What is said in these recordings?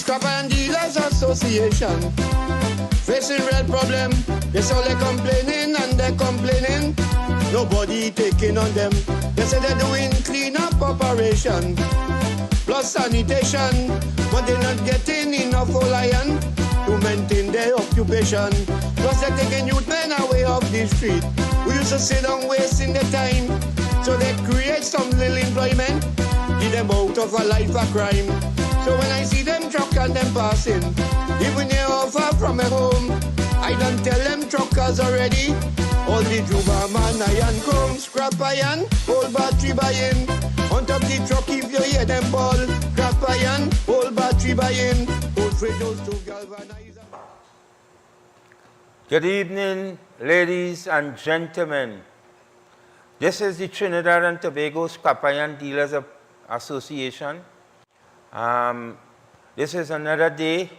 Scrap and Dealers Association. Facing real problem, they say they're complaining and they're complaining. Nobody taking on them. They say they're doing cleanup operation, plus sanitation, but they're not getting enough whole iron to maintain their occupation. Plus they're taking youth men away off the street who used to sit down wasting their time. So they create some little employment, get them out of a life of crime. So when I see them truck and them passing, even near or far from at home, I don't tell them truckers already. All the Juba man, iron, chrome, scrap iron, whole battery buying. On top the truck if you hear them ball, scrap iron, whole battery buying. Old Fredos to galvanize. Good evening, ladies and gentlemen. This is the Trinidad and Tobago Scrap Iron Dealers Association. This is another day,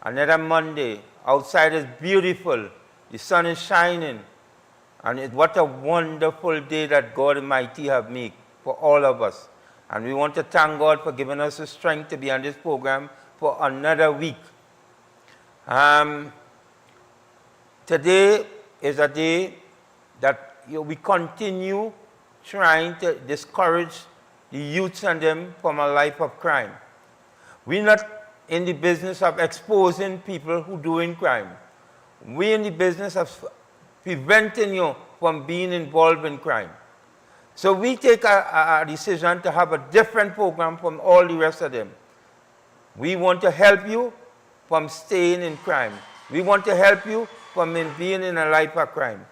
another Monday. Outside is beautiful. The sun is shining. And what a wonderful day that God Almighty have made for all of us. And we want to thank God for giving us the strength to be on this program for another week. Today is a day that we continue trying to discourage the youths and them from a life of crime. We're not in the business of exposing people who doing crime. We're in the business of preventing you from being involved in crime. So we take a decision to have a different program from all the rest of them. We want to help you from staying in crime. We want to help you from being in a life of crime.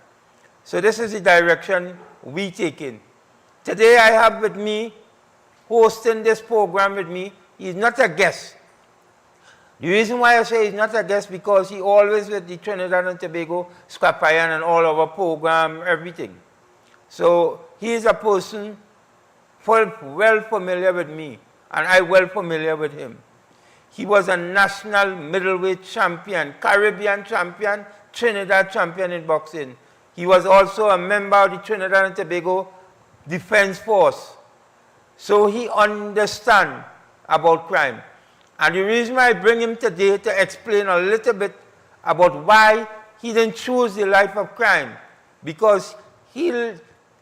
So this is the direction we take in. Today I have with me, hosting this program with me, he's not a guest. The reason why I say he's not a guest because he always with the Trinidad and Tobago Scrap Iron and all our program, everything. So he is a person well familiar with me, and I'm well familiar with him. He was a national middleweight champion, Caribbean champion, Trinidad champion in boxing. He was also a member of the Trinidad and Tobago Defense Force. So he understands about crime. And the reason why I bring him today to explain a little bit about why he didn't choose the life of crime, because he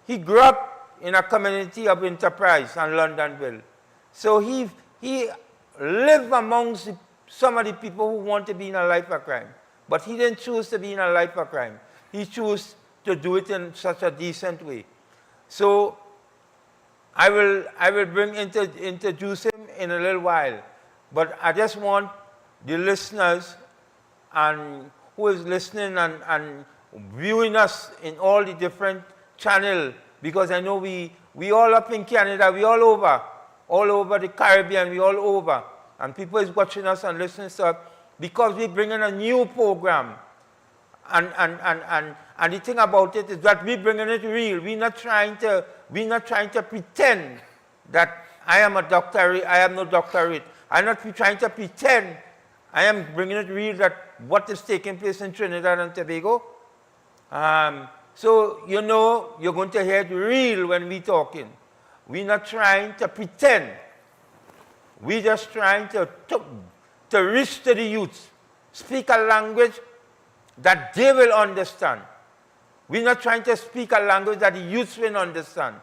grew up in a community of enterprise in Londonville. So he lived amongst some of the people who want to be in a life of crime. But he didn't choose to be in a life of crime. He chose to do it in such a decent way. So I will introduce him in a little while. But I just want the listeners and who is listening and viewing us in all the different channels, because I know we all up in Canada, we all over the Caribbean, we all over. And people is watching us and listening to us because we're bringing a new program. And the thing about it is that we're bringing it real. We're not trying to pretend that I am a doctorate, I have no doctorate. I'm not trying to pretend. I am bringing it real that what is taking place in Trinidad and Tobago. So you know you're going to hear it real when we're talking. We're not trying to pretend. We're just trying to reach to the youth, speak a language that they will understand. We're not trying to speak a language that the youth will understand.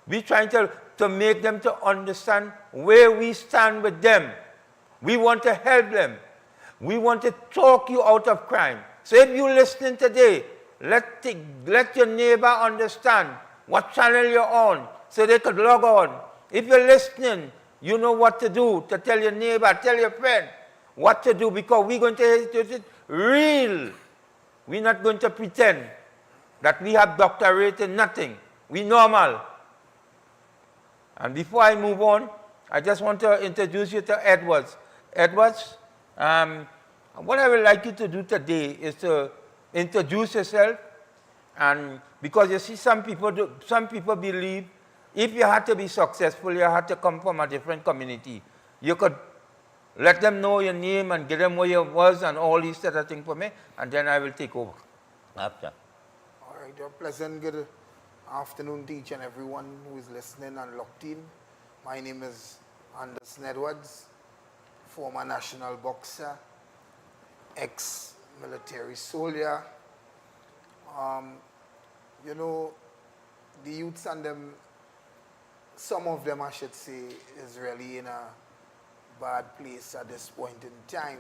We're trying to make them to understand where we stand with them. We want to help them. We want to talk you out of crime. So if you're listening today, let your neighbor understand what channel you're on so they could log on. If you're listening, you know what to do, to tell your neighbor, tell your friend what to do, because we're going to do it real. We're not going to pretend that we have doctorate in nothing. We're normal. And before I move on, I just want to introduce you to Edwards. Edwards, what I would like you to do today is to introduce yourself. And because you see, some people believe if you had to be successful, you had to come from a different community. You could let them know your name and give them where you was and all these sort of things for me, and then I will take over after. All right, a pleasant good afternoon to each and everyone who is listening and locked in. My name is Anderson Edwards former national boxer, ex-military soldier. You know, the youths and them, some of them I should say, is really in a bad place at this point in time.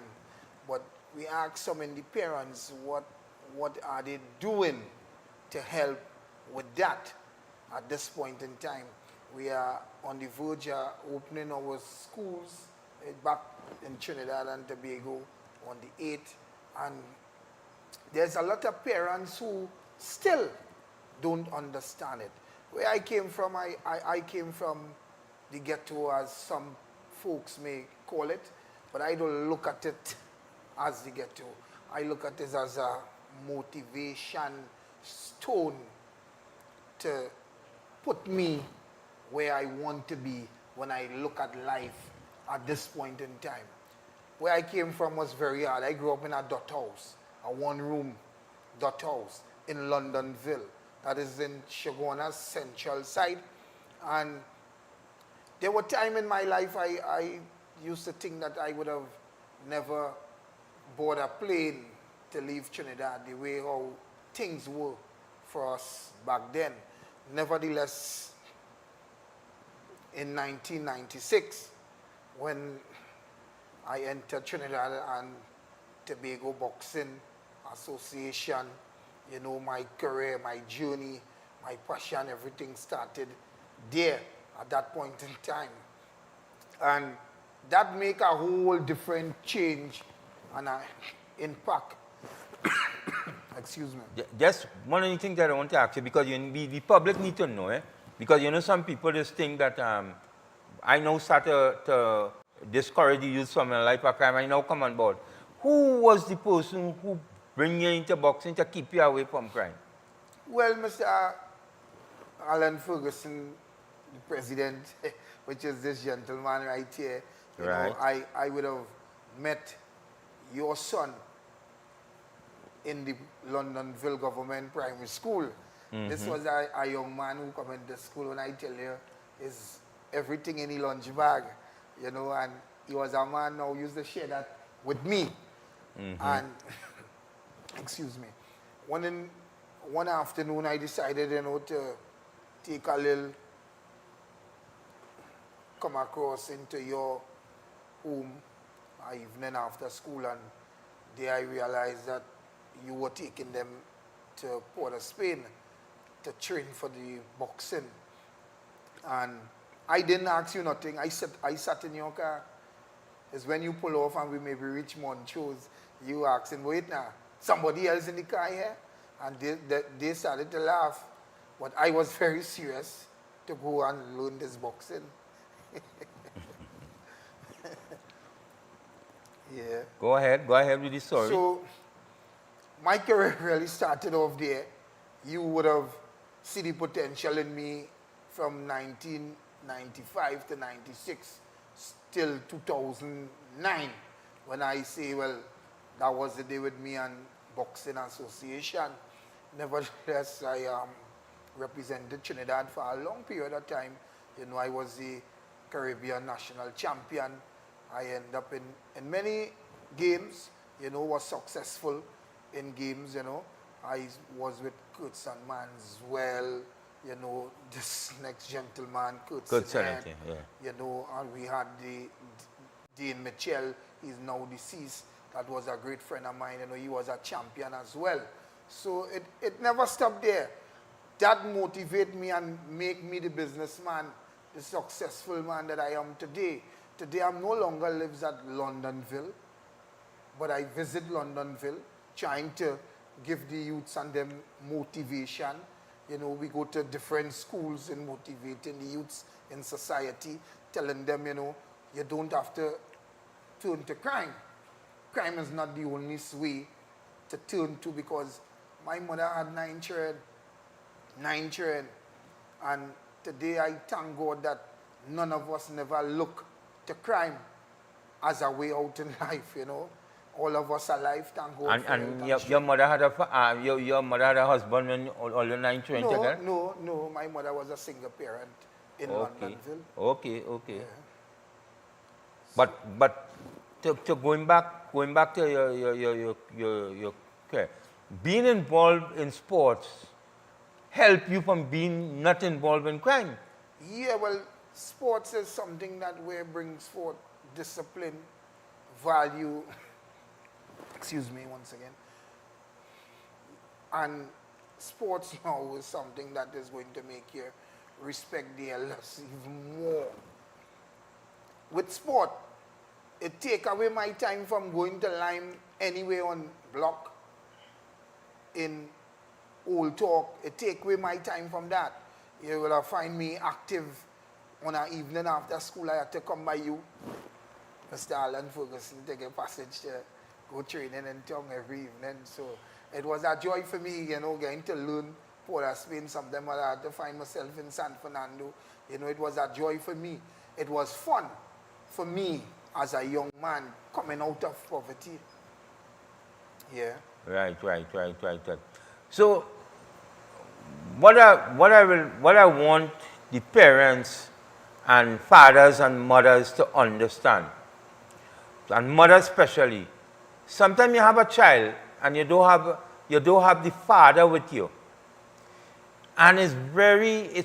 But we ask some of the parents what are they doing to help with that at this point in time. We are on the verge of opening our schools back in Trinidad and Tobago on the 8th. And there's a lot of parents who still don't understand it. Where I came from, I came from the ghetto, as some folks may call it, but I don't look at it as the ghetto. I look at it as a motivation stone to put me where I want to be when I look at life at this point in time. Where I came from was very hard. I grew up in a dot house, a one-room dot house in Londonville. That is in Shoguna's central side. And there were times in my life I used to think that I would have never board a plane to leave Trinidad the way how things were for us back then. Nevertheless, in 1996, when I entered Trinidad and Tobago Boxing Association, you know, my career, my journey, my passion, everything started there at that point in time. And that make a whole different change and an impact. Excuse me. Just one of the things that I want to ask you, because the public need to know, because you know some people just think that I now start to discourage the youth from a life of crime, I now come on board. Who was the person who bring you into boxing to keep you away from crime? Well, Mr. Alan Ferguson, the president, which is this gentleman right here, you know, I would have met your son in the Londonville Government Primary School. This was a young man who come into school, and I tell you, is everything in the lunch bag, you know, and he was a man who used to share that with me. And, excuse me, one afternoon I decided, you know, to take a little, come across into your home evening after school, and there I realized that you were taking them to Port of Spain to train for the boxing. And I didn't ask you nothing. I sat in your car. It's when you pull off and we maybe reach Montrose, you asking, wait now, somebody else in the car here? And they started to laugh. But I was very serious to go and learn this boxing. Yeah. Go ahead with the story. So, my career really started off there. You would have seen the potential in me from 1995 to 96, till 2009, when I say, well, that was the day with me and Boxing Association. Nevertheless, I represented Trinidad for a long period of time. You know, I was the Caribbean national champion. I ended up in many games, you know, was successful in games, you know. I was with Kurtzon Manswell, you know, this next gentleman, Kurtzon, yeah. You know, and we had the Dean Mitchell, he's now deceased. That was a great friend of mine, you know, he was a champion as well. So it never stopped there. That motivated me and make me the businessman, the successful man that I am today. Today I'm no longer lives at Londonville, but I visit Londonville, trying to give the youths and them motivation. You know, we go to different schools and motivating the youths in society, telling them, you know, you don't have to turn to crime. Crime is not the only way to turn to, because my mother had 9 children. And today I thank God that none of us never look to crime as a way out in life, you know. All of us alive, thank God. And your mother had your mother had a husband when all the 9 children together? No. My mother was a single parent in Londonville. Okay. Yeah. But to going back to your okay. Being involved in sports help you from being not involved in crime. Yeah, well, sports is something that where brings forth discipline, value, excuse me once again, and sports now is something that is going to make you respect the elders even more. With sport, it take away my time from going to Lime anyway on block in Old Talk. It take away my time from that. You will find me active on an evening after school. I have to come by you, Mr. Alan Ferguson, take a passage to go training in town every evening. So it was a joy for me, getting to learn Port Spain. Sometimes I had to find myself in San Fernando. It was a joy for me. It was fun for me as a young man coming out of poverty. Yeah. Right. So, what I want the parents and fathers and mothers to understand, and mothers especially, sometimes you have a child and you don't have the father with you, and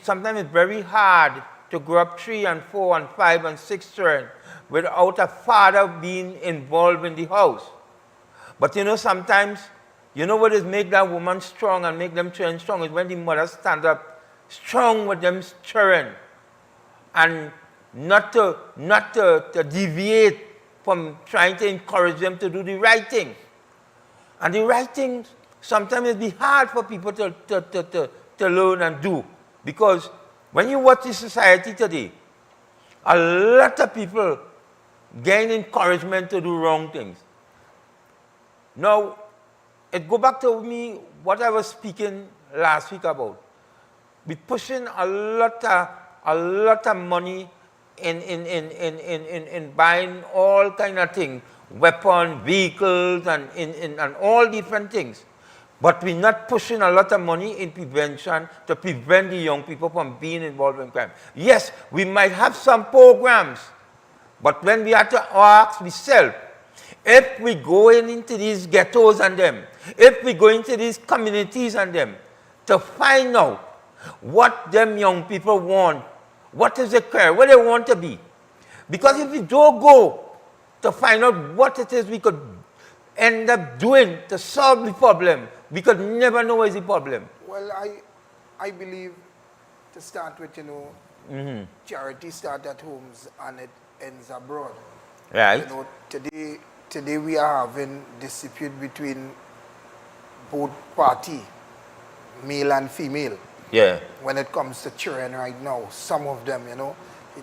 sometimes it's very hard to grow up 3 and 4 and 5 and 6 children without a father being involved in the house. But sometimes, what is make that woman strong and make them children strong is when the mother stand up strong with them children and not to deviate from trying to encourage them to do the right thing. And the right thing sometimes it be hard for people to learn and do, because when you watch the society today, a lot of people gain encouragement to do wrong things. Now, it go back to me what I was speaking last week about. We pushing a lot of money in buying all kind of things, weapons, vehicles, and all different things. But we're not pushing a lot of money in prevention to prevent the young people from being involved in crime. Yes, we might have some programs, but when we have to ask ourselves, if we go into these ghettos and them, if we go into these communities and them, to find out what them young people want, what is their career, what they want to be. Because if we don't go to find out what it is we could end up doing to solve the problem, we could never know what is the problem. Well, I believe to start with, charity starts at homes and it ends abroad. Right. Today we are having dispute between both party, male and female. Yeah. When it comes to children right now, some of them,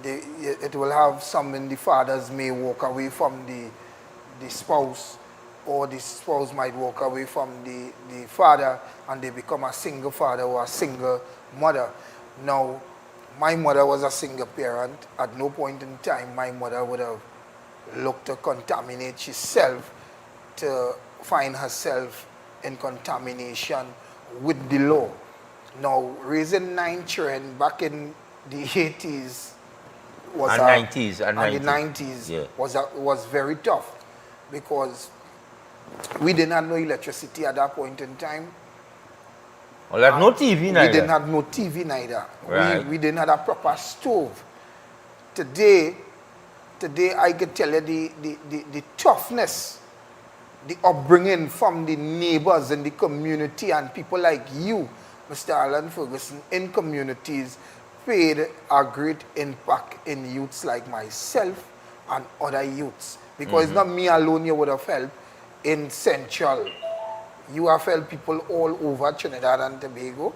it will have some in the fathers may walk away from the spouse, or the spouse might walk away from the father and they become a single father or a single mother. Now, my mother was a single parent. At no point in time my mother would have looked to contaminate herself, to find herself in contamination with the law. Now, raising 9 children back in the 80s was and 90s yeah, was very tough, because we didn't have no electricity at that point in time. Well, there's no TV neither. We didn't have no TV neither. Right. We didn't have a proper stove. Today I could tell you the toughness, the upbringing from the neighbors in the community and people like you, Mr. Alan Ferguson, in communities paid a great impact in youths like myself and other youths. Because it's not me alone you would have helped in Central. You have helped people all over Trinidad and Tobago.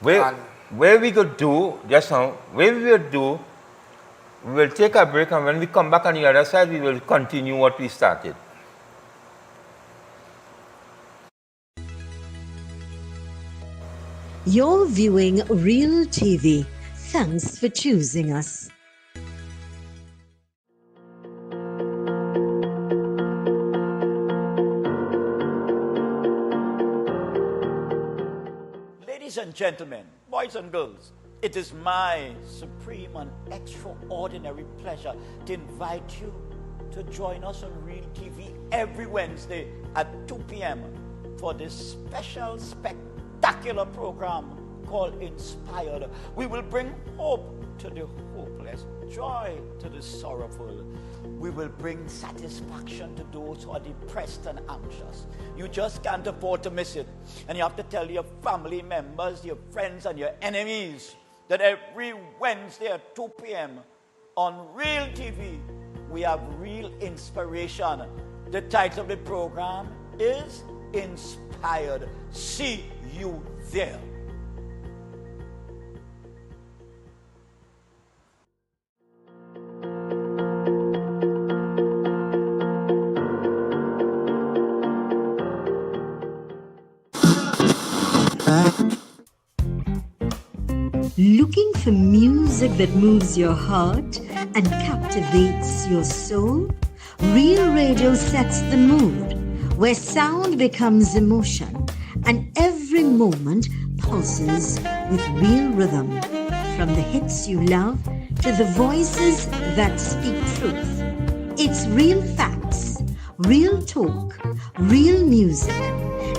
Where we could do, just now, where we will do, we will take a break, and when we come back on the other side, we will continue what we started. You're viewing Real TV. Thanks for choosing us. Ladies and gentlemen, boys and girls, it is my supreme and extraordinary pleasure to invite you to join us on Real TV every Wednesday at 2 p.m. for this special, spectacular program called Inspired. We will bring hope to the hopeless, joy to the sorrowful. We will bring satisfaction to those who are depressed and anxious. You just can't afford to miss it. And you have to tell your family members, your friends, and your enemies that every Wednesday at 2 p.m. on Real TV, we have real inspiration. The title of the program is Inspired. See you there. Looking for music that moves your heart and captivates your soul? Real Radio sets the mood, where sound becomes emotion and every moment pulses with real rhythm. From the hits you love to the voices that speak truth. It's real facts, real talk, real music.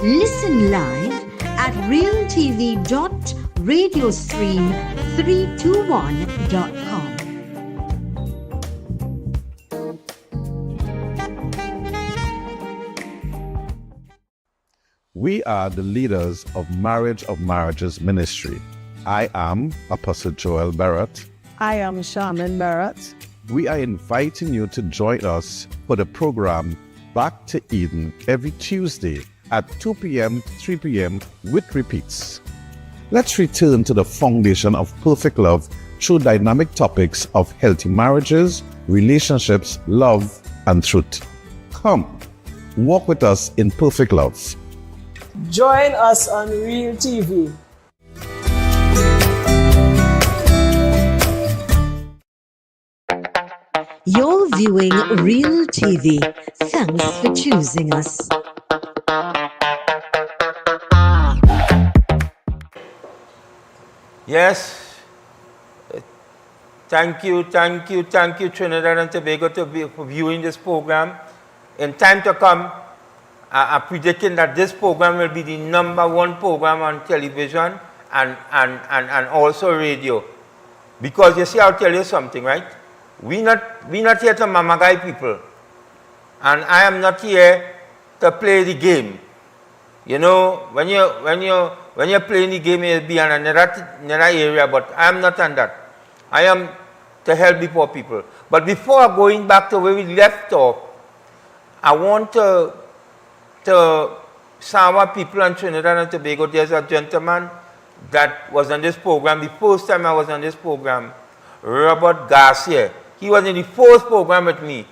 Listen live at realtv.radiostream321.com. We are the leaders of Marriage of Marriages Ministry. I am Apostle Joel Barrett. I am Shaman Barrett. We are inviting you to join us for the program Back to Eden every Tuesday at 2 p.m., 3 p.m. with repeats. Let's return to the foundation of perfect love through dynamic topics of healthy marriages, relationships, love, and truth. Come, walk with us in perfect love. Join us on Real TV. You're viewing Real TV. Thanks for choosing us. Yes. Thank you, Trinidad and Tobago, for viewing this program. In time to come, I'm predicting that this program will be the #1 program on television and also radio. Because you see, I'll tell you something, right? We not here to mamagai people. And I am not here to play the game. You know, when you're playing the game, you'll be in another area, but I am not on that. I am to help the poor people. But before going back to where we left off, I want to Sawa people in Trinidad and Tobago. There's a gentleman that was on this program. The first time I was on this program, Robert Garcia. He was in the first program with me.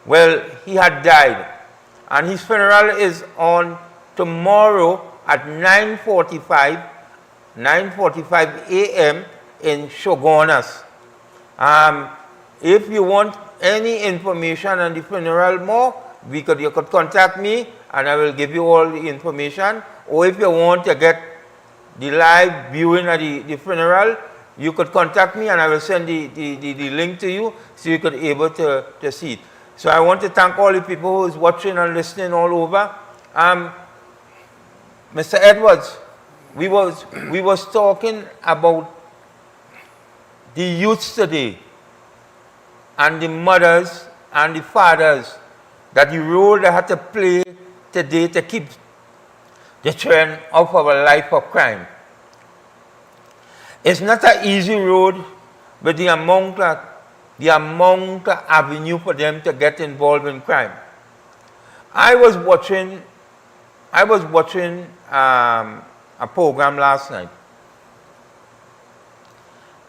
Well, he had died. And his funeral is on tomorrow at 9:45 a.m. in Shogunas. If you want any information on the funeral more, you could contact me and I will give you all the information. Or if you want to get the live viewing of the funeral, you could contact me and I will send the link to you so you could be able to see it. So I want to thank all the people who is watching and listening all over. Mr. Edwards, we was talking about the youths today and the mothers and the fathers, that the role they had to play today to keep the trend of our life of crime. It's not an easy road, but the amount of avenue for them to get involved in crime. I was watching a program last night,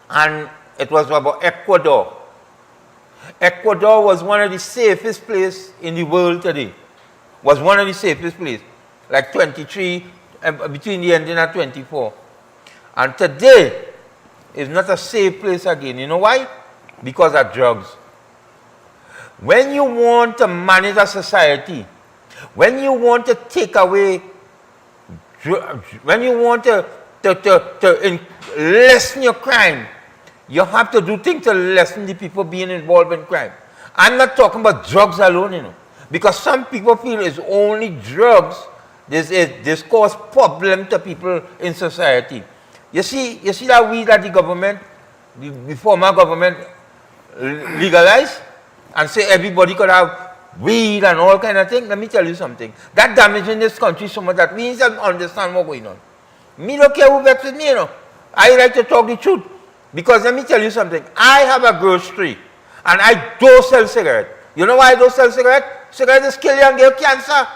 and it was about Ecuador. Ecuador was one of the safest places in the world today. Was one of the safest places, like 23, between the ending of 24. And today is not a safe place again. You know why? Because of drugs. When you want to manage a society, when you want to take away, when you want to lessen your crime, you have to do things to lessen the people being involved in crime. I'm not talking about drugs alone, you know. Because some people feel it's only drugs this cause problem to people in society. You see that weed that the government, the former government legalized and say everybody could have weed and all kind of things. Let me tell you something. That damaging this country so much that we need to understand what's going on. Me don't care who vexes me, you know. I like to talk the truth. Because let me tell you something. I have a grocery and I don't sell cigarettes. You know why I don't sell cigarettes? Cigarettes is kill you and give cancer.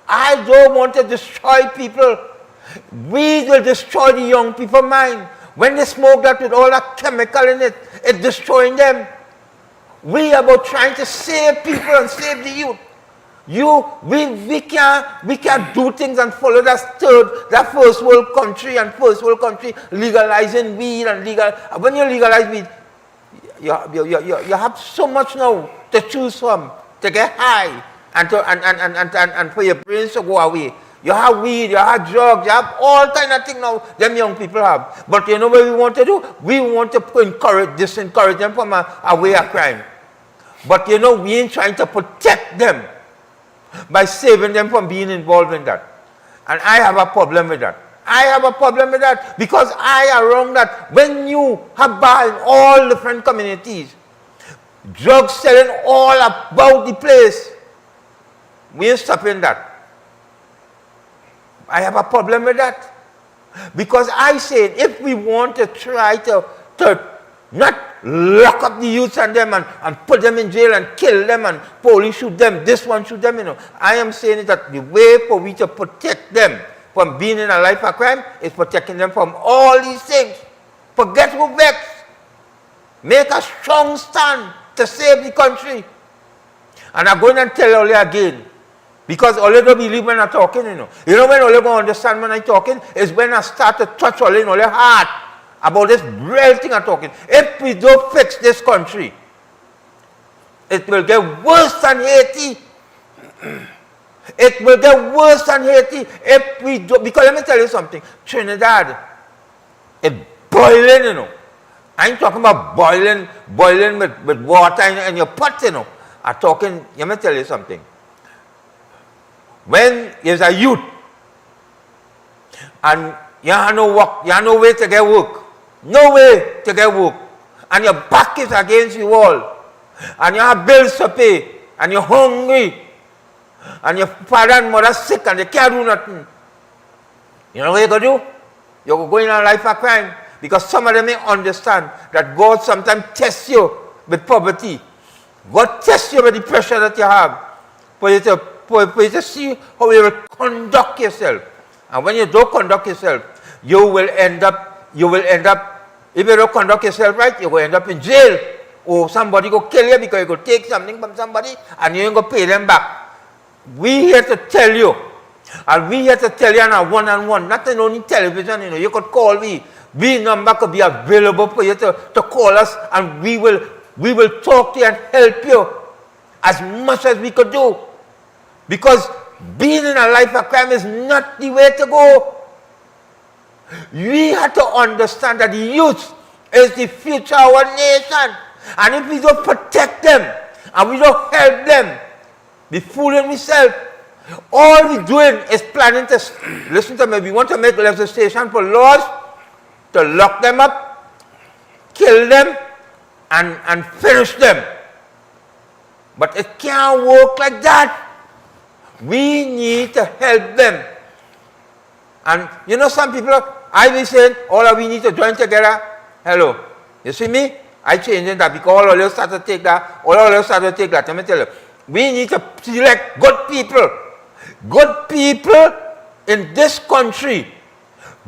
I don't want to destroy people. Weed will destroy the young people's mind. When they smoke that with all that chemical in it, it's destroying them. We are about trying to save people and save the youth. We can't do things and follow that first world country legalizing weed and legal. When you legalize weed, you have so much now to choose from, to get high and for your brains to go away. You have weed, you have drugs, you have all kind of things now them young people have. But you know what we want to do? We want to disencourage them from a way of crime. But you know, we ain't trying to protect them by saving them from being involved in that. And I have a problem with that. I have a problem with that because I around that when you have bar in all different communities, drugs selling all about the place, we ain't stopping that. I have a problem with that. Because I said if we want to try to not lock up the youths and them and put them in jail and kill them and police shoot them, this one shoot them, you know. I am saying that the way for we to protect them from being in a life of crime is protecting them from all these things. Forget who vex. Make a strong stand to save the country. And I'm going to tell you again, because all you don't believe when I'm talking, you know. You know when all you going to understand when I'm talking is when I start to touch all in all your heart about this real thing I'm talking. If we don't fix this country, it will get worse than Haiti. It will get worse than Haiti if we don't. Because let me tell you something. Trinidad, it's boiling, you know. I ain't talking about boiling with water in your pot, you know. I'm talking, let me tell you something. When there's a youth and you have no work, you have no way to get work, no way to get work, and your back is against the wall, and you have bills to pay, and you're hungry, and your father and mother sick and they can't do nothing. You know what you're going to do? You're going in a life of crime. Because some of them may understand that God sometimes tests you with poverty. God tests you with the pressure that you have for you to see how you will conduct yourself. And when you don't conduct yourself, you will end up, if you don't conduct yourself right, you will end up in jail. Or somebody go kill you because you go take something from somebody and you ain't going to pay them back. We here to tell you, and we here to tell you on a one-on-one, not only television, you know, you could call me. We number could be available for you to call us, and we will talk to you and help you as much as we could do. Because being in a life of crime is not the way to go. We have to understand that the youth is the future of our nation. And if we don't protect them and we don't help them, be fooling ourselves. All we're doing is planning to, listen to me, we want to make legislation for laws to lock them up, kill them, and finish them. But it can't work like that. We need to help them. And you know, some people, I be saying, all of we need to join together. Hello. You see me? I changing that because all of you start to take that. All of you start to take that. Let me tell you. We need to select good people. Good people in this country.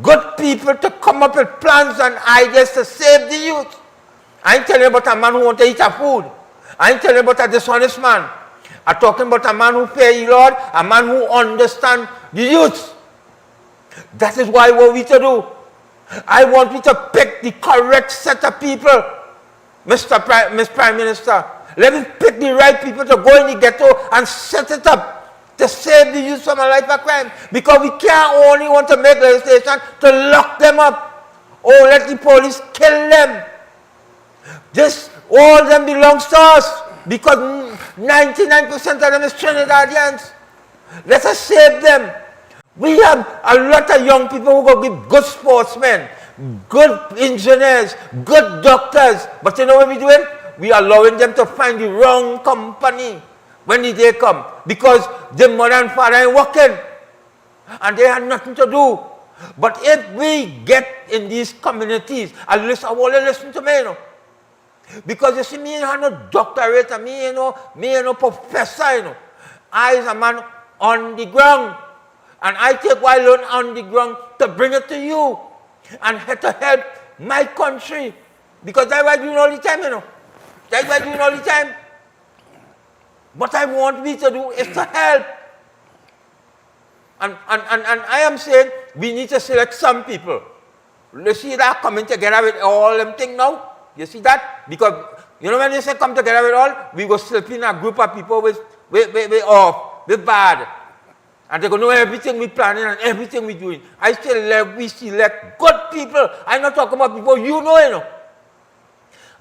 Good people to come up with plans and ideas to save the youth. I ain't telling you about a man who wants to eat a food. I ain't telling you about a dishonest man. I'm talking about a man who fears the Lord, a man who understands the youth. That is why what we to do. I want you to pick the correct set of people, Miss Prime Minister. Let me pick the right people to go in the ghetto and set it up to save the youth from a life of crime. Because we can't only want to make legislation to lock them up or let the police kill them. All of them belongs to us. because 99% of them is Trinidadians. Let us save them. We have a lot of young people who go be good sportsmen, good engineers, good doctors. But you know what we're doing? We are allowing them to find the wrong company when the day come. Because the mother and father ain't working. And they have nothing to do. But if we get in these communities, I want to listen to me, you know. Because you see, me ain't no doctorate, and me ain't no professor, you know. I is a man on the ground. And I take what I learn on the ground to bring it to you. And to help my country. Because that's what I'm doing all the time, you know. That's what I'm doing all the time. What I want me to do is to help. And I am saying we need to select some people. You see that coming together with all them things now? You see that? Because, you know, when they say come together with all, we go slip in a group of people with off, with bad. And they go know everything we planning and everything we doing. I still we select good people. I'm not talking about people you know.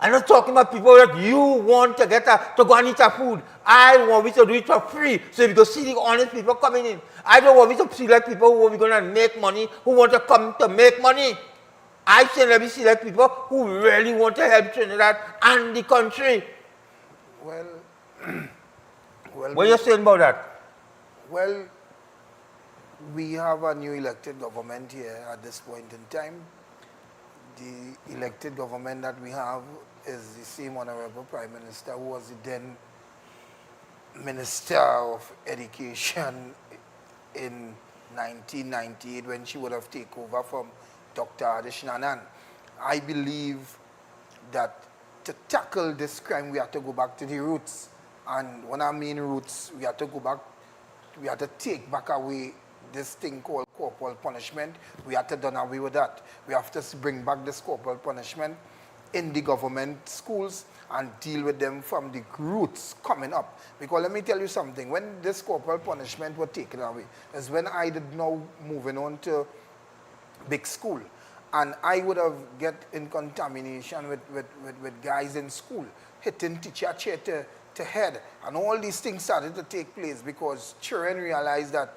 I'm not talking about people that you want to get to go and eat a food. I want we to do it for free. So you go see the honest people coming in. I don't want we to select people who are going to make money, who want to come to make money. I say let me select people who really want to help Trinidad and the country. Well, what are you saying about that? Well, we have a new elected government here at this point in time. The elected government that we have is the same Honorable Prime Minister who was the then Minister of Education in 1998 when she would have taken over from Dr. Adishnanan. I believe that to tackle this crime, we have to go back to the roots. And when I mean roots, we have to go back, we have to take back away this thing called corporal punishment. We have to do away with that. We have to bring back this corporal punishment in the government schools and deal with them from the roots coming up. Because let me tell you something, when this corporal punishment was taken away, is when I did now moving on to big school. And I would have get in contamination with guys in school, hitting teacher chair to head. And all these things started to take place because children realized that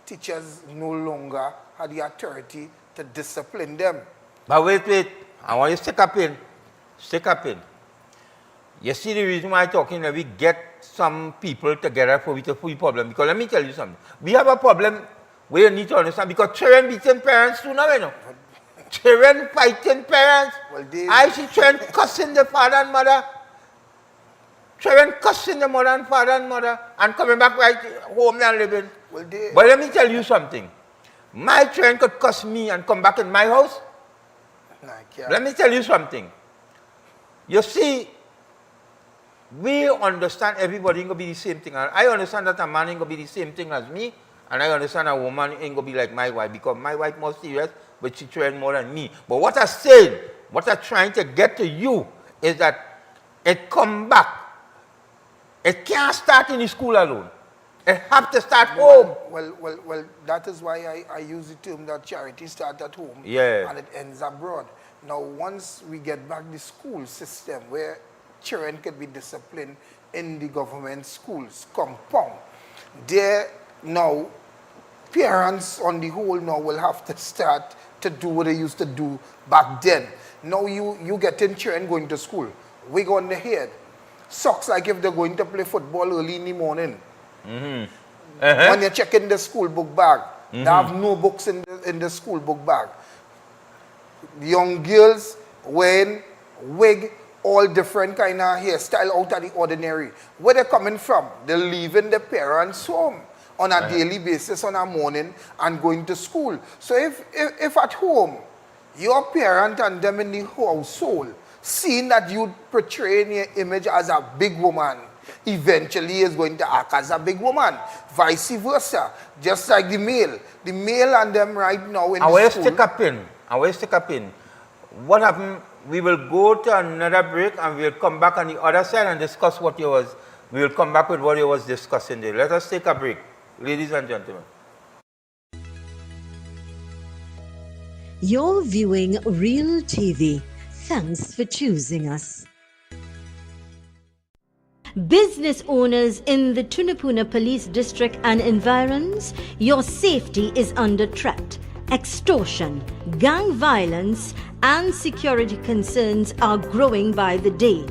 teachers no longer had the authority to discipline them. But wait. I want you to stick up in. You see the reason why I'm talking that we get some people together for the problem. Because let me tell you something. We have a problem where you need to understand because children beating parents too now, you know. Children fighting parents. Well, I see children cussing the father and mother. Children cussing the mother and father and mother and coming back right home and living. Well, but let me tell you something. My children could cuss me and come back in my house. Let me tell you something. You see, we understand everybody ain't going to be the same thing. I understand that a man ain't going to be the same thing as me. And I understand a woman ain't going to be like my wife because my wife more serious, but she trained more than me. But what I'm saying, what I'm trying to get to you is that it come back. It can't start in the school alone. It have to start home. Well, that is why I use the term that charity starts at home and it ends abroad. Now, once we get back the school system where children can be disciplined in the government schools compound, there now parents on the whole now will have to start to do what they used to do back then. Now you getting children going to school, wig on the head, socks like if they're going to play football early in the morning. When you're checking the school book bag, they have no books in the school book bag. Young girls wearing wig, all different kind of hairstyle out of the ordinary. Where they're coming from? They're leaving their parents' home on a daily basis, on a morning, and going to school. So if at home, your parent and them in the household, seeing that you portray your image as a big woman, eventually is going to act as a big woman. Vice versa. Just like the male. The male and them right now in the school. I will stick up in. What happened? We will go to another break and we'll come back on the other side and discuss what you was. We will come back with what you was discussing there. Let us take a break, ladies and gentlemen. You're viewing Real TV. Thanks for choosing us. Business owners in the Tunapuna Police District and environs, your safety is under threat. Extortion, gang violence, and security concerns are growing by the day.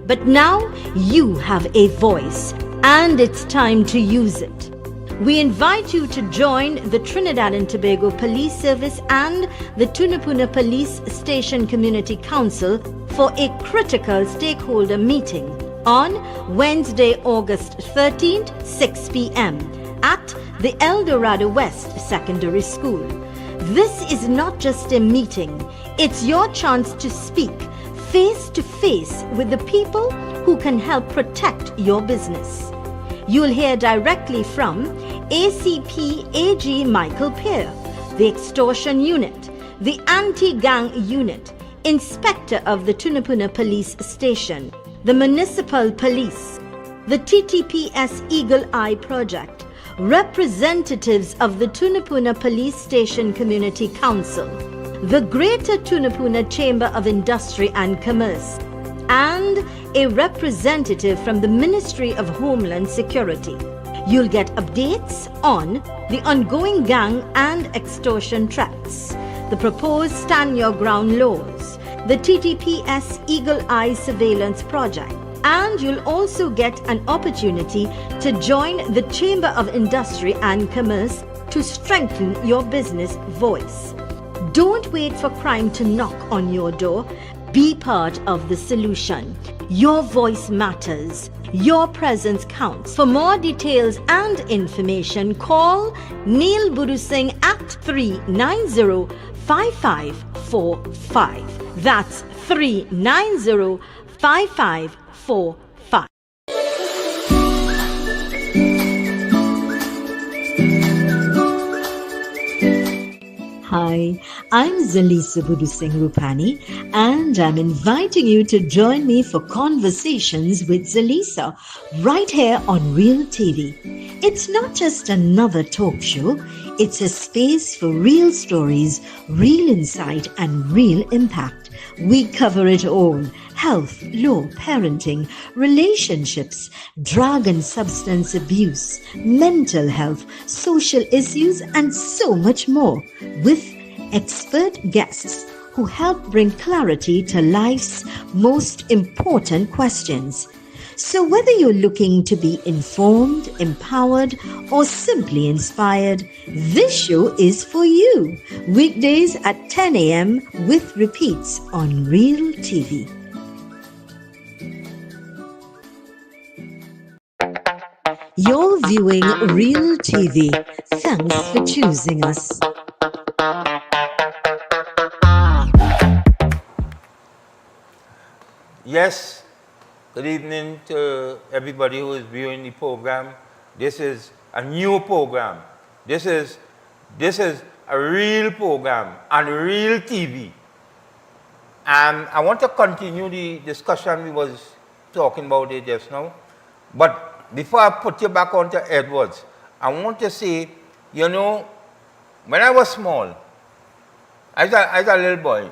But now you have a voice, and it's time to use it. We invite you to join the Trinidad and Tobago Police Service and the Tunapuna Police Station Community Council for a critical stakeholder meeting on Wednesday, August 13th, 6 p.m. at the El Dorado West Secondary School. This is not just a meeting, it's your chance to speak face to face with the people who can help protect your business. You'll hear directly from ACP AG Michael Peer, the Extortion Unit, the Anti-Gang Unit, Inspector of the Tunapuna Police Station, the Municipal Police, the TTPS Eagle Eye Project, representatives of the Tunapuna Police Station Community Council, the Greater Tunapuna Chamber of Industry and Commerce, and a representative from the Ministry of Homeland Security. You'll get updates on the ongoing gang and extortion threats, the proposed Stand Your Ground laws, the TTPS Eagle Eye Surveillance Project, and you'll also get an opportunity to join the Chamber of Industry and Commerce to strengthen your business voice. Don't wait for crime to knock on your door. Be part of the solution. Your voice matters. Your presence counts. For more details and information, call Neil Budu Singh at 390-5545. That's 390-5545. Hi, I'm Zalisa Budu Singh Rupani, and I'm inviting you to join me for Conversations with Zalisa right here on Real TV. It's not just another talk show, it's a space for real stories, real insight, and real impact. We cover it all: health, law, parenting, relationships, drug and substance abuse, mental health, social issues, and so much more, with expert guests who help bring clarity to life's most important questions. So whether you're looking to be informed, empowered, or simply inspired, this show is for you. Weekdays at 10 a.m. with repeats on Real TV. You're viewing Real TV. Thanks for choosing us. Yes, good evening to everybody who is viewing the program. This is a new program. This is a real program on Real TV. And I want to continue the discussion we was talking about it just now. But before I put you back onto Edwards, I want to say, you know, when I was small, as a little boy,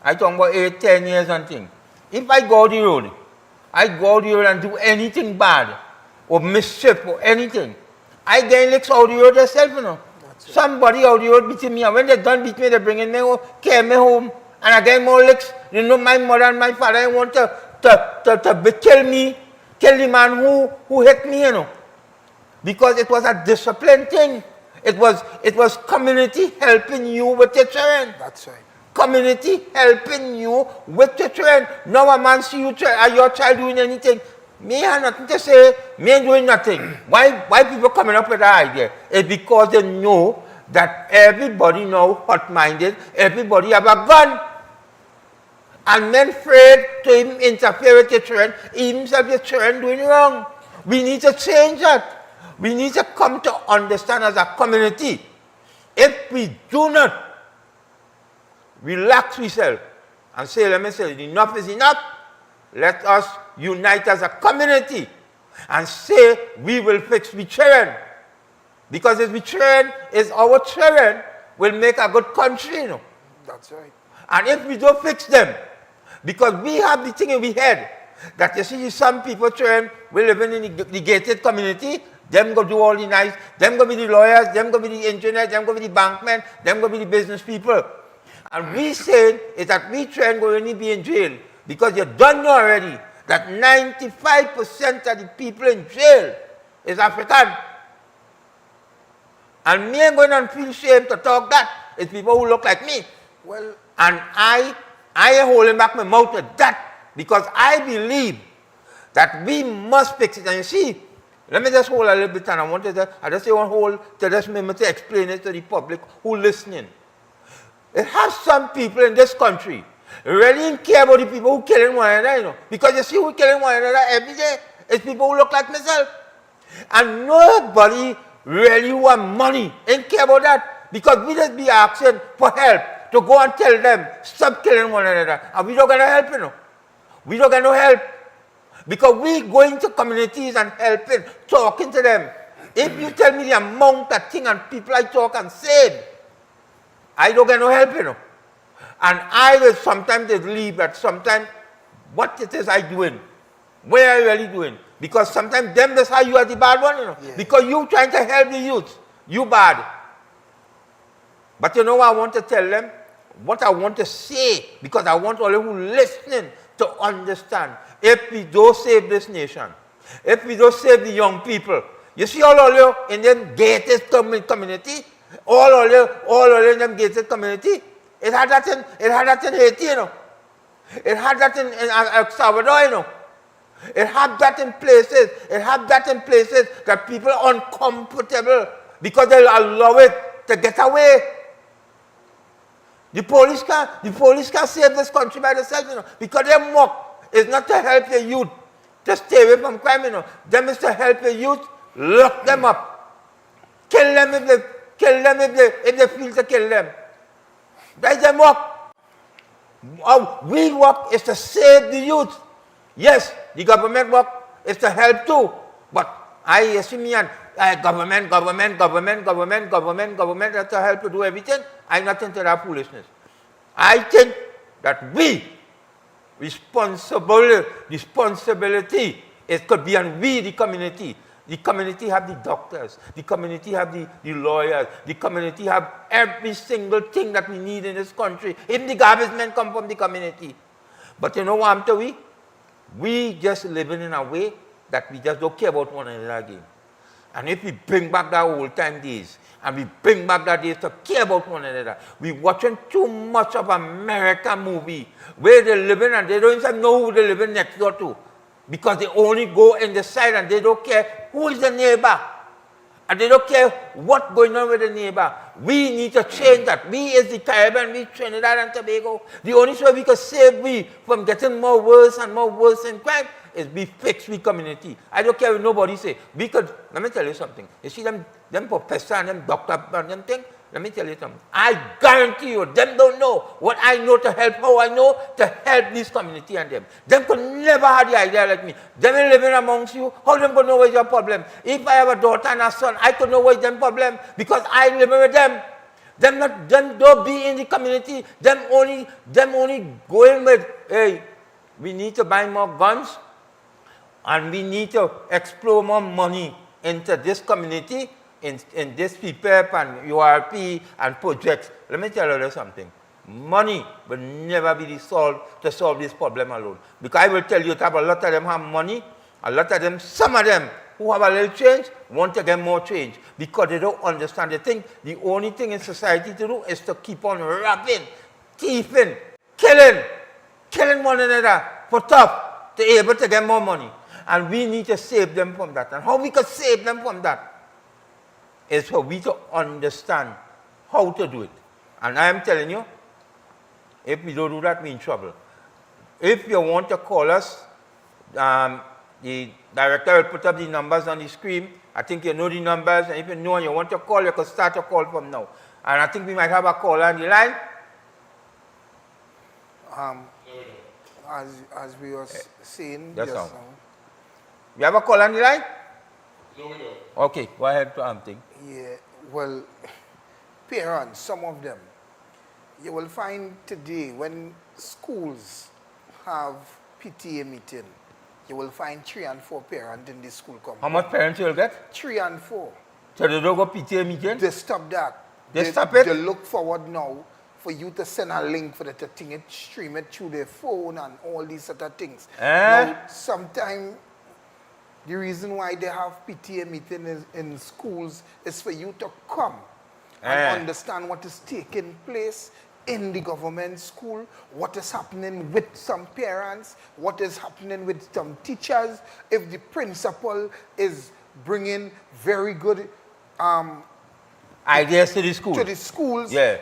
I talk about 8, 10 years and things. If I go out the road, and do anything bad or mischief or anything, I get licks out the road yourself, you know. Somebody out the road beating me, and when they done beat me, they bring me home, carry me home, and I get more licks. You know, my mother and my father want to kill me, kill the man who hit me, you know. Because it was a discipline thing. It was community helping you with your children. That's right. Community helping you with your children. Now a man see you, your child doing anything. Me have nothing to say. Me ain't doing nothing. Why people coming up with that idea? It's because they know that everybody now hot-minded. Everybody have a gun. And men afraid to even interfere with your children, even if your children doing wrong. We need to change that. We need to come to understand as a community. If we do not relax ourselves and say, let me say, enough is enough, let us unite as a community and say we will fix the children. Because if the children is our children, will make a good country, you know. That's right. And if we don't fix them, because we have the thing in we head, that you see some people we living in the gated community, them go do all the nice, them go be the lawyers, them go be the engineers, them go be the bankmen, them go be the business people. And we say is that we try and go only be in jail because you don't know already that 95% of the people in jail is African. And me ain't going to feel shame to talk that. It's people who look like me. Well, and I ain't holding back my mouth with that because I believe that we must fix it. And you see, let me just hold a little bit and I just want to hold to just maybe to explain it to the public who listening. It has some people in this country really didn't care about the people who killing one another, you know. Because you see who killing one another every day. It's people who look like myself. And nobody really want money and care about that. Because we just be asking for help to go and tell them, stop killing one another. And we don't get no help, you know. We don't get no help. Because we go into communities and helping, talking to them. If you tell me the amount of things and people I talk and say, I don't get no help, you know. And I will sometimes leave that sometimes what it is I doing, where I really doing. Because sometimes them that's how you are the bad one, you know. Yeah. Because you trying to help the youth, you bad. But you know what I want to tell them? What I want to say, because I want all of you listening to understand. If we don't save this nation, if we don't save the young people, you see all of you in them gated community, all of you in them gated community, it had that in Haiti, you know. It had that in El Salvador, you know. It had that in places. It had that in places that people are uncomfortable because they allow it to get away. The police can't save this country by themselves, you know, because their work is not to help the youth to stay away from crime, you know. Them is to help the youth, lock them up, kill them if they feel to kill them. That's their work. Our work is to save the youth. Yes, the government work is to help too, but I see me and government that's to help to do everything. I'm not into that foolishness. I think that responsibility, it could be on we, the community. The community have the doctors, the community have the lawyers, the community have every single thing that we need in this country. Even the garbage men come from the community. But you know what I'm telling you? We just living in a way that we just don't care about one another again. And if we bring back that old time days, and we bring back that days to care about one another, we watching too much of American movie where they living and they don't even know who they living next door to. Because they only go in the side and they don't care who is the neighbor. And they don't care what's going on with the neighbor. We need to change that. We as the Caribbean, we Trinidad and Tobago, the only way we can save we from getting more worse and more worse in crime is we fix we community. I don't care what nobody say. We could, let me tell you something. You see them professor and them doctor and them thing, let me tell you something. I guarantee you, them don't know what I know to help, how I know to help this community and them. Them could never have the idea like me. Them living amongst you, how them could know what's your problem? If I have a daughter and a son, I could know what's them problem because I live with them. Them don't be in the community. Them only going with, hey, we need to buy more guns and we need to explore more money into this community. In this PPEP and URP and projects, let me tell you something. Money will never be the to solve this problem alone. Because I will tell you that a lot of them have money, a lot of them, some of them who have a little change want to get more change because they don't understand. They think the only thing in society to do is to keep on robbing, thieving, killing one another for tough to be able to get more money. And we need to save them from that. And how we can save them from that is for we to understand how to do it. And I am telling you, if we don't do that, we're in trouble. If you want to call us, the director will put up the numbers on the screen. I think you know the numbers, and if you know and you want to call, you can start a call from now. And I think we might have a caller on the line. As we were saying just now. You have a call on the line? No, we don't. Okay, go ahead to thing. Yeah, well, parents, some of them, you will find today when schools have PTA meeting, you will find 3 and 4 parents in the school compound. How much parents you'll get? 3 and 4. So they don't go PTA meeting? They stop that. They stop it? They look forward now for you to send a link for them to thing it, stream it through their phone and all these sort of things. Now, sometimes the reason why they have PTA meetings in schools is for you to come and understand what is taking place in the government school, what is happening with some parents, what is happening with some teachers, if the principal is bringing very good ideas to the school. To the schools. Yeah.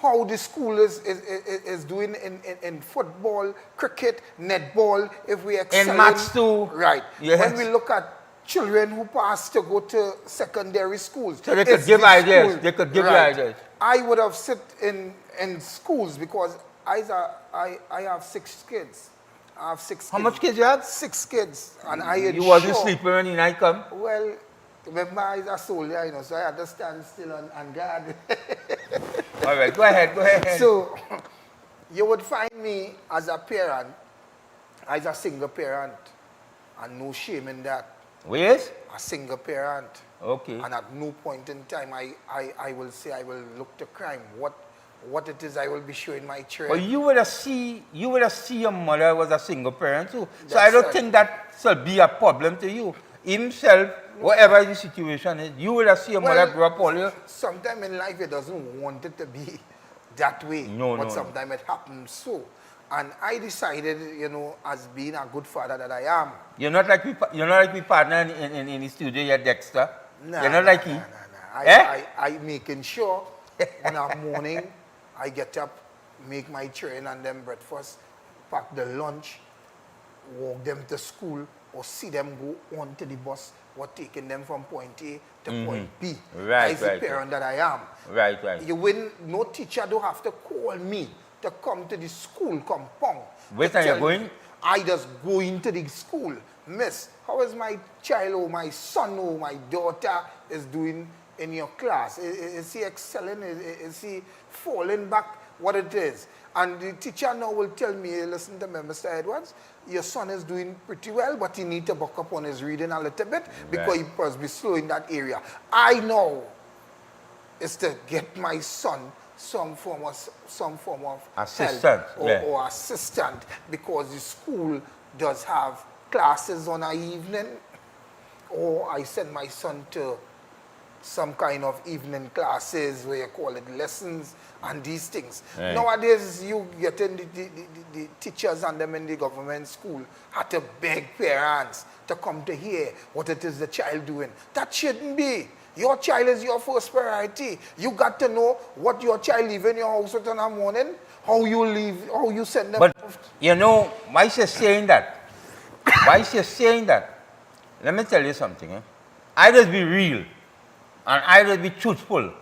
How the school is doing in football, cricket, netball, if we excel in maths too. Right. Yes. When we look at children who pass to go to secondary schools. So they could give ideas. School. They could give you ideas. I would have sit in schools because I have 6 kids. I have 6 kids. How much kids you have? 6 kids. And you wasn't sleeping when the night come? Well, remember I was a soldier, you know, so I had to stand still on guard. All right, go ahead. So, you would find me as a parent, as a single parent, and no shame in that. Yes? A single parent. Okay. And at no point in time I will say I will look to crime. What it is I will be showing my children. Well, you would have see your mother was a single parent too. So I don't think that shall be a problem to you. Himself, whatever the situation is, you would have seen your mother grow up all your... Sometimes in life it doesn't want it to be that way. But sometimes it happens so. And I decided, you know, as being a good father that I am. You're not like my partner in the studio yet, Dexter? Nah, you're not like him? Nah. I making sure in the morning I get up, make my children and them breakfast, pack the lunch, walk them to school, or see them go on to the bus or taking them from point A to point B. Right, That's the parent that I am. Right. No teacher don't have to call me to come to the school compound. Where are you going? I just go into the school. Miss, how is my child or my son or my daughter is doing in your class? Is he excelling? Is he falling back? What it is? And the teacher now will tell me, hey, listen to me, Mr. Edwards, your son is doing pretty well, but he needs to buck up on his reading a little bit because he must be slow in that area. I know is to get my son some form of assistant help or assistant, because the school does have classes on an evening, or I send my son to some kind of evening classes where you call it lessons and these things. Right. Nowadays, you get in the teachers and them in the government school had to beg parents to come to hear what it is the child doing. That shouldn't be. Your child is your first priority. You got to know what your child leave in your house with in the morning, how you leave, how you send them. But, you know, why she's saying that? Let me tell you something. I just be real. And I will be truthful.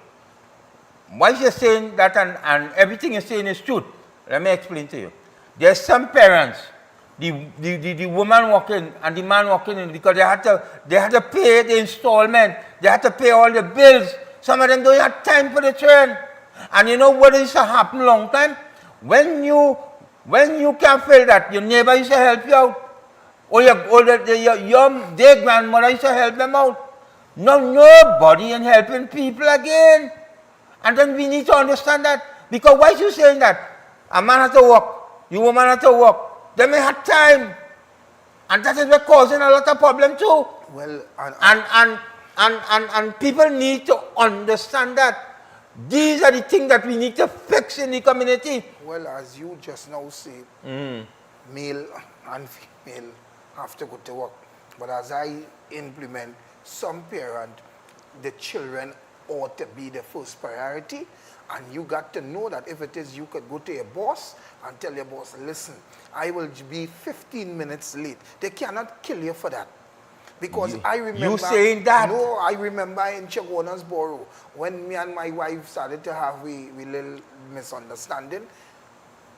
Why she's saying that and everything you're saying is truth? Let me explain to you. There's some parents, the woman walking and the man walking in because they had to pay the installment, they had to pay all the bills. Some of them don't have time for the children. And you know what used to happen long time? When you can feel that your neighbor used to help you out, or their grandmother used to help them out. No, nobody in helping people again. And then we need to understand that. Because why is you saying that? A man has to work, you woman has to work. They may have time. And that is what causing a lot of problem too. Well, and people need to understand that. These are the things that we need to fix in the community. Well, as you just now say, male and female have to go to work. But as I implement, some parent, the children ought to be the first priority, and you got to know that if it is, you could go to your boss and tell your boss, listen, I will be 15 minutes late. They cannot kill you for that. Because I remember... You saying that? No, I remember in Chagona's Borough, when me and my wife started to have we little misunderstanding,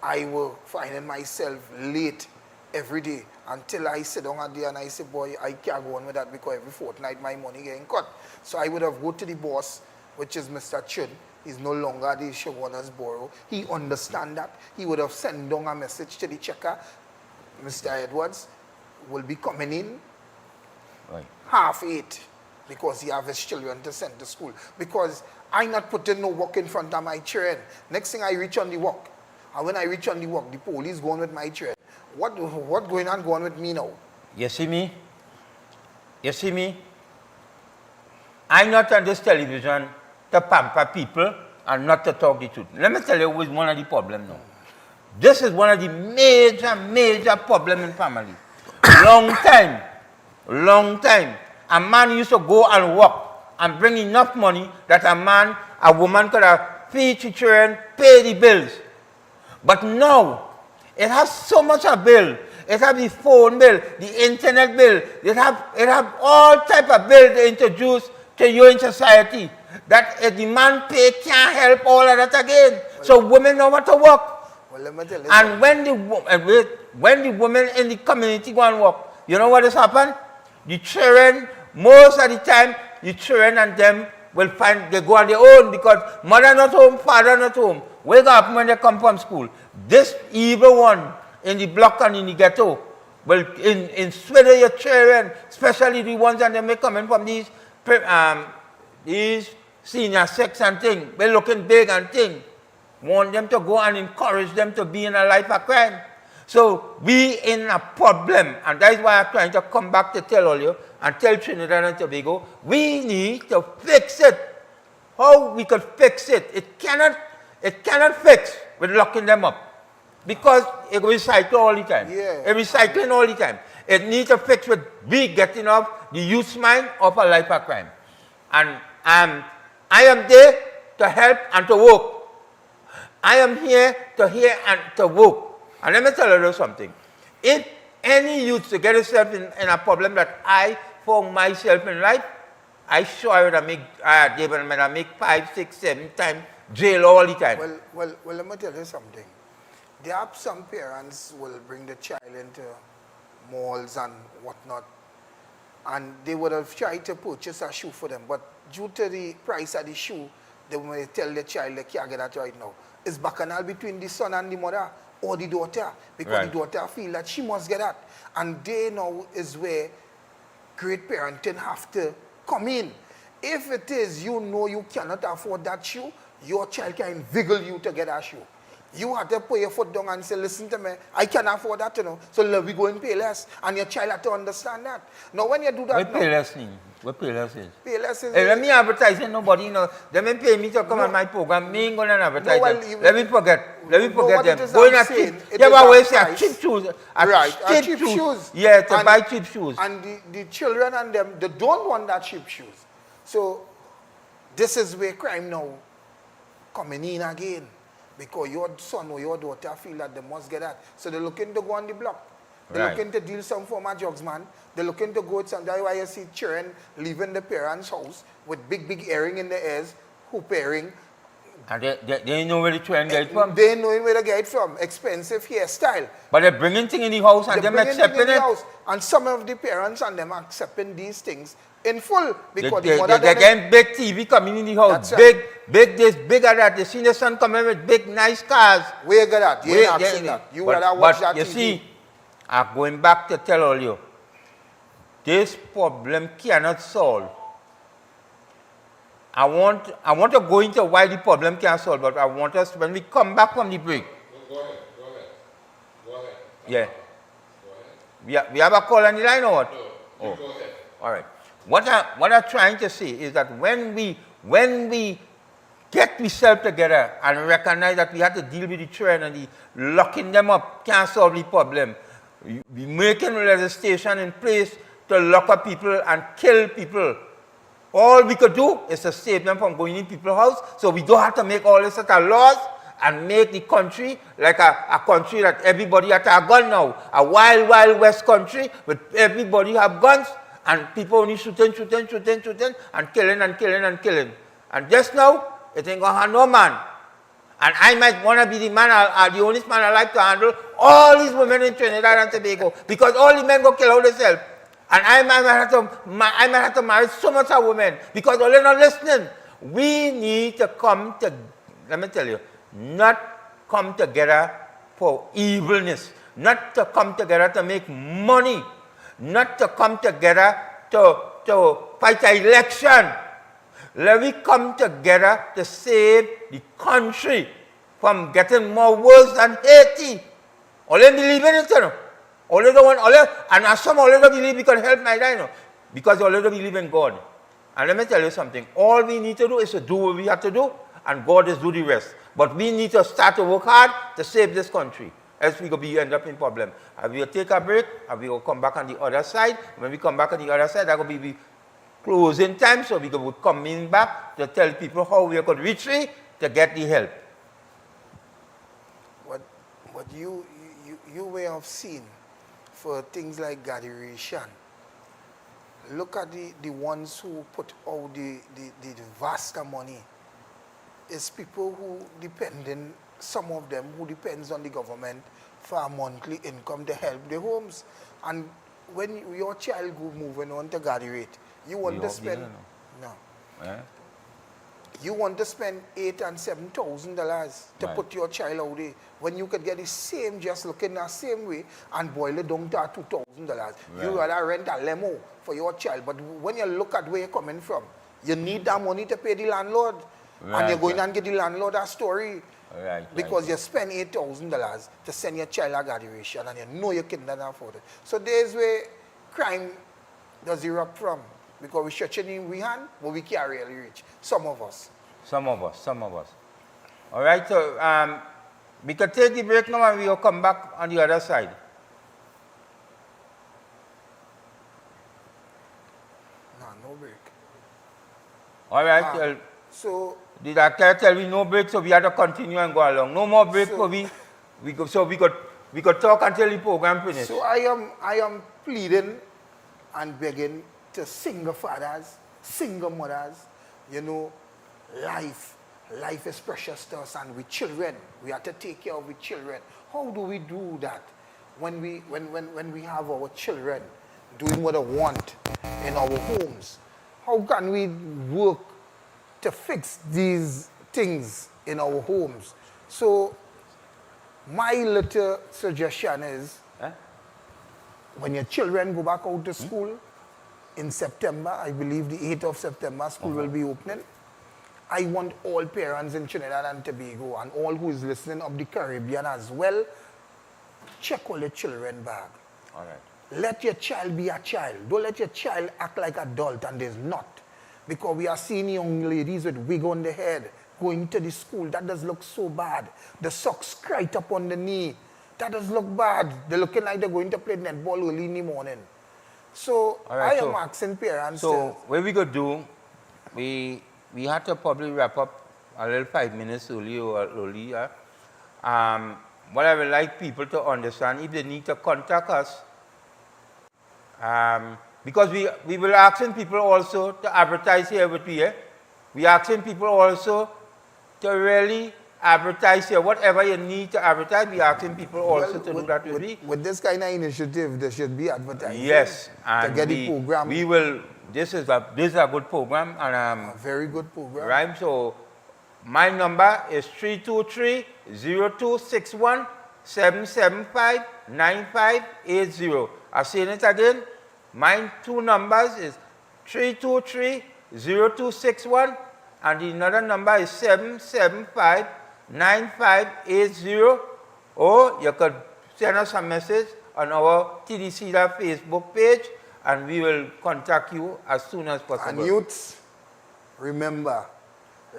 I was finding myself late every day until I sit down at there and I say, boy, I can't go on with that because every fortnight my money getting cut. So I would have go to the boss, which is Mr. Chun. He's no longer the Shogunas Borough. He understand that. He would have sent down a message to the checker, Mr. Edwards, will be coming in Right. 8:30 because he have his children to send to school. Because I not putting no work in front of my children. Next thing I reach on the work. And when I reach on the work, the police going with my children. What going on with me now? You see me? You see me? I'm not on this television to pamper people and not to talk the truth. Let me tell you what's one of the problems now. This is one of the major problems in family. Long time, a man used to go and work and bring enough money that a woman could have feed the children, pay the bills. But now, it has so much a bill. It have the phone bill, the internet bill. It have all type of bills to introduce to you in society. That if the man pay, can't help all of that again. So women know what to work. Well, let me tell you And when the women in the community go and work, you know what has happened? The children, most of the time, the children and them will find they go on their own because mother not home, father not home. Wake up when they come from school. This evil one in the block and in the ghetto will swindle your children, especially the ones that they may come in from these senior sex and thing. They're looking big and thing. Want them to go and encourage them to be in a life of crime. So we in a problem, and that is why I'm trying to come back to tell all you and tell Trinidad and Tobago, we need to fix it. How we could fix it? It cannot fix with locking them up. Because it recycles all the time. Yeah. It recycling all the time. It needs to fix with we getting off the youth's mind of a life of crime. And I am there to help and to work. I am here to hear and to work. And let me tell you something. If any youth to get himself in a problem that I found myself in life, I sure I would make 5, 6, 7 times jail all the time. Well, let me tell you something. There are some parents will bring the child into malls and whatnot, and they would have tried to purchase a shoe for them, but due to the price of the shoe, they may tell the child they can't get that right now. It's bacchanal between the son and the mother or the daughter, because the daughter feel that she must get that. And they now is where great parenting have to come in. If it is you know you cannot afford that shoe, your child can inveigle you to get that shoe. You have to put your foot down and say, listen to me, I can't afford that, you know, so we go and pay less. And your child has to understand that. Now, when you do that, What pay less mean? What pay less is? Pay less is... Hey, let me advertise it, nobody, you know. They may pay me to come on my program. Me ain't going to advertise them. Let me forget them. Going at cheap. Yeah, but we say cheap shoes. Cheap shoes. Yeah, to buy cheap shoes. And the children and them, they don't want that cheap shoes. So, this is where crime now coming in again. Because your son or your daughter feel that they must get that. So they're looking to go on the block. They're looking to deal some form of drugs, man. They're looking to go to some... That's why you see children leaving the parents' house with big earring in their ears, hoop earring. And they know where the children get it from. They know where they get it from. Expensive hairstyle. But they're bringing things in the house and them accepting it. And some of the parents and them accepting these things in full. Because they're getting big TV coming in the house. Big this, bigger that. They see the son coming with big, nice cars. Where you get that? You ain't seen that. You would have watched that TV. You see, I'm going back to tell all you, this problem cannot solve. I want to go into why the problem can't solve, but I want us, when we come back from the break. Go ahead. Yeah. Go ahead. We have a call on the line or what? No, go ahead. All right. What I'm trying to say is that when we get ourselves together and recognize that we have to deal with the children and the locking them up can't solve the problem, we making legislation in place to lock up people and kill people. All we could do is to save them from going in people's house, so we don't have to make all these sort of laws and make the country like a country that everybody has a gun now. A wild west country with everybody have guns and people only shooting and killing. And just now, it ain't gonna have no man. And I might want to be the man, the only man alive to handle all these women in Trinidad and Tobago, because all the men go kill out themselves. And I might have to marry so much of women because they're not listening. We need to come to, let me tell you, not come together for evilness, not to come together to make money. not to come together to fight an election. Let we come together to save the country from getting more worse than Haiti. All they believe in it, you know. All they don't want, and some all they don't believe because help my die, you know. Because all they don't believe in God. And let me tell you something. All we need to do is to do what we have to do, and God is do the rest. But we need to start to work hard to save this country. Else we will end up in problem. And we will take a break, and we will come back on the other side. When we come back on the other side, that will be closing time, so we will come in back to tell people how we could reach to get the help. What you may have seen for things like graduation, look at the ones who put out the vast money. It's people who depending, some of them who depends on the government for a monthly income to help the homes. And when your child go moving on to graduate, you want to spend you want to spend $8,000 and $7,000 to put your child out there when you could get the same, just looking the same way and boil it down to $2,000. You rather rent a limo for your child. But when you look at where you're coming from, you need that money to pay the landlord. And you're going and get the landlord a story. Because you spend $8,000 to send your child a graduation and you know you cannot afford it. So there's where crime does erupt from. Because we stretching in we hand, but we can't really reach. Some of us. All right, so we can take the break now and we will come back on the other side. No break. All right, so the doctor tell me no break, so we have to continue and go along. No more break, so we could talk until the program finishes. So I am pleading and begging to single fathers, single mothers, you know, life is precious to us, and with children, we have to take care of our children. How do we do that when we have our children doing what they want in our homes? How can we work to fix these things in our homes? So my little suggestion is, when your children go back out to school, in September, I believe the 8th of September, school will be opening. I want all parents in Trinidad and Tobago and all who is listening of the Caribbean as well, check all your children bag. All right. Let your child be a child. Don't let your child act like an adult and there's not. Because we are seeing young ladies with wig on the head going to the school. That does look so bad. The socks right up on the knee. That does look bad. They're looking like they're going to play netball early in the morning. So I am asking parents. So what we could do, we had to probably wrap up a little 5 minutes earlier. What I would like people to understand, if they need to contact us, because we will asking people also to advertise here with me. We asking people also to really advertise here. Whatever you need to advertise, we asking people also to do that with me. With this kind of initiative, there should be advertising. Yes, and to get the program. We will. This is a good program, and a very good program. Right. So my number is 323-0261-775-9580. I'll say it again. My two numbers is 323-0261, and the another number is 775-9580. Or you could send us a message on our TDC Facebook page, and we will contact you as soon as possible. And youths, remember,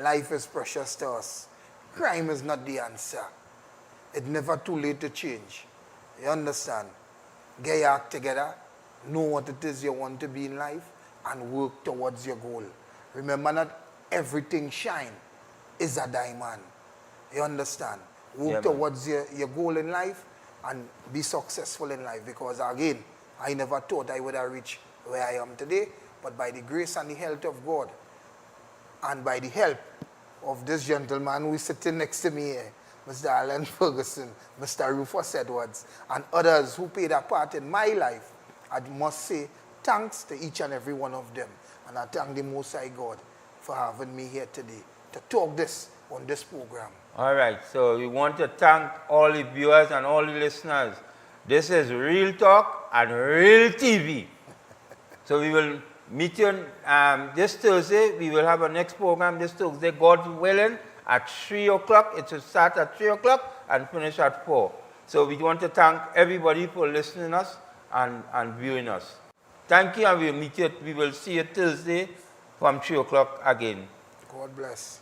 life is precious to us. Crime is not the answer. It's never too late to change. You understand? Get your act together, know what it is you want to be in life, and work towards your goal. Remember, not everything shine is a diamond. You understand? Work towards your goal in life and be successful in life. Because again, I never thought I would have reached where I am today, but by the grace and the help of God, and by the help of this gentleman who is sitting next to me here, Mr. Alan Ferguson, Mr. Rufus Edwards, and others who played a part in my life, I must say thanks to each and every one of them. And I thank the Most High God for having me here today to talk this on this program. All right, so we want to thank all the viewers and all the listeners. This is Real Talk and Real TV. So we will meet you this Thursday. We will have our next program this Thursday, God willing, at 3 o'clock. It will start at 3 o'clock and finish at 4. So we want to thank everybody for listening to us and viewing us. Thank you, and we'll meet you. We will see you Thursday from 3 o'clock again. God bless.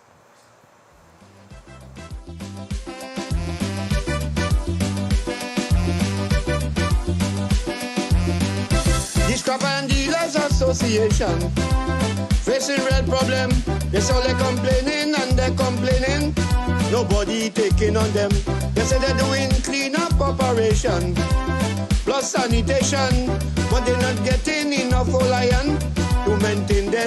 The Scrap and Dealers Association facing real problem. They say they're complaining and they're complaining. Nobody taking on them. They say they're doing cleanup operation plus sanitation, but they're not getting enough whole iron to maintain their